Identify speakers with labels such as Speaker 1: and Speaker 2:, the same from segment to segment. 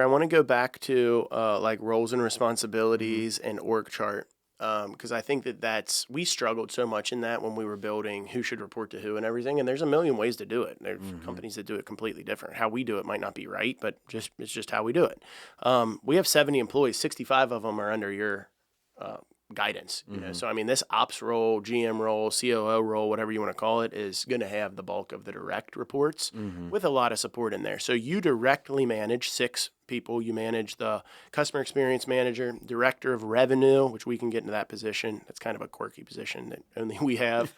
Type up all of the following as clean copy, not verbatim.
Speaker 1: I want to go back to like roles and responsibilities and org chart because I think we struggled so much in that when we were building who should report to who and everything. And there's a million ways to do it. There's companies that do it completely different. How we do it might not be right, but it's just how we do it. We have 70 employees. 65 of them are under your guidance. You know, so I mean, this ops role, GM role, COO role, whatever you want to call it, is going to have the bulk of the direct reports with a lot of support in there. So you directly manage 6 people. You manage the customer experience manager, director of revenue, which we can get into that position. That's kind of a quirky position that only we have.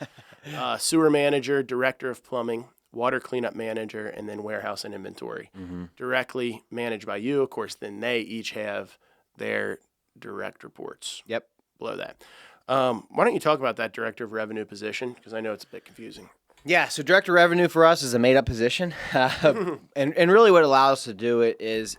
Speaker 1: Sewer manager, director of plumbing, water cleanup manager, and then warehouse and inventory. Directly managed by you, of course. Then they each have their direct reports.
Speaker 2: Yep.
Speaker 1: Below that. Why don't you talk about that director of revenue position? Because I know it's a bit confusing.
Speaker 2: Yeah, so director of revenue for us is a made-up position. And really what allows us to do it is,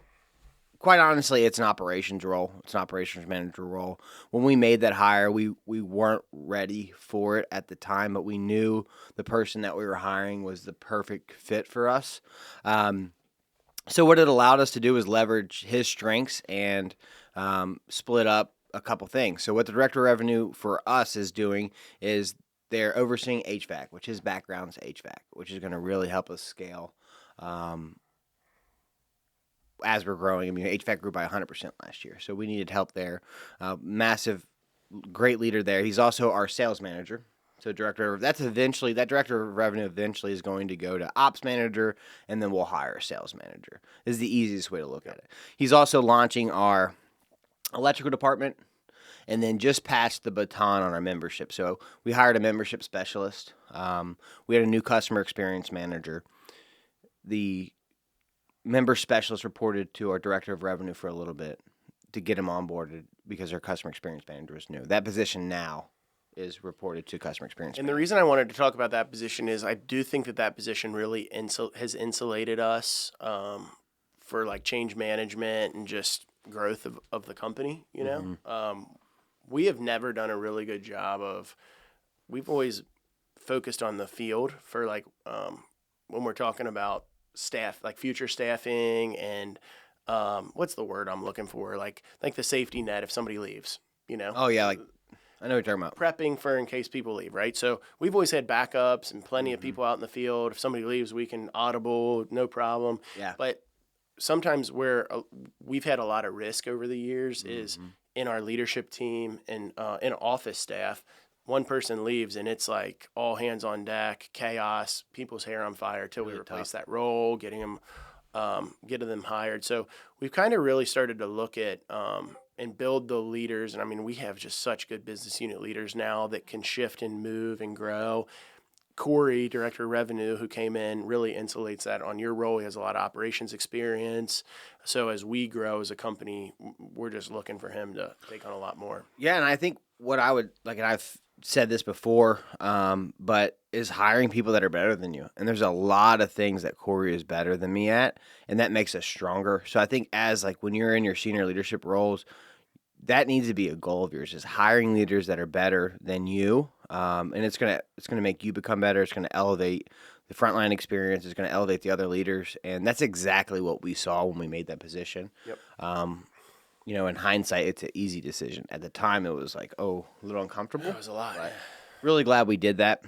Speaker 2: quite honestly, it's an operations role. It's an operations manager role. When we made that hire, we weren't ready for it at the time, but we knew the person that we were hiring was the perfect fit for us. So what it allowed us to do is leverage his strengths and split up a couple things. So what the director of revenue for us is doing is they're overseeing HVAC, which his background's HVAC, which is going to really help us scale as we're growing. I mean, HVAC grew by 100% last year, so we needed help there. Massive, great leader there. He's also our sales manager. So that director of revenue eventually is going to go to ops manager, and then we'll hire a sales manager. This is the easiest way to look at it. He's also launching our electrical department, and then just passed the baton on our membership. So we hired a membership specialist. We had a new customer experience manager. The member specialist reported to our director of revenue for a little bit to get him onboarded because our customer experience manager was new. That position now is reported to customer experience
Speaker 1: And
Speaker 2: manager.
Speaker 1: the reason I wanted to talk about that position is I do think that position really has insulated us for like change management and just growth of the company, you know? We have never done a really good job we've always focused on the field for like when we're talking about staff, like future staffing and what's the word I'm looking for? Like the safety net if somebody leaves, you know?
Speaker 2: Oh, yeah, like I know what you're talking about.
Speaker 1: Prepping for in case people leave, right? So we've always had backups and plenty of people out in the field. If somebody leaves, we can audible, no problem.
Speaker 2: Yeah.
Speaker 1: But sometimes where we've had a lot of risk over the years is in our leadership team and in office staff. One person leaves and it's like all hands on deck, chaos, people's hair on fire till we replace that role, getting them hired. So we've kind of really started to look at and build the leaders. And I mean, we have just such good business unit leaders now that can shift and move and grow. Corey, director of revenue, who came in, really insulates that on your role. He has a lot of operations experience. So as we grow as a company, we're just looking for him to take on a lot more.
Speaker 2: Yeah, and I think what I would like, and I've said this before, but is hiring people that are better than you. And there's a lot of things that Corey is better than me at, and that makes us stronger. So I think as like when you're in your senior leadership roles, that needs to be a goal of yours, is hiring leaders that are better than you. And it's gonna make you become better. It's gonna elevate the frontline experience. It's gonna elevate the other leaders, and that's exactly what we saw when we made that position.
Speaker 1: Yep.
Speaker 2: You know, in hindsight, it's an easy decision. At the time, it was like, a little uncomfortable.
Speaker 1: That was a lot.
Speaker 2: But really glad we did that.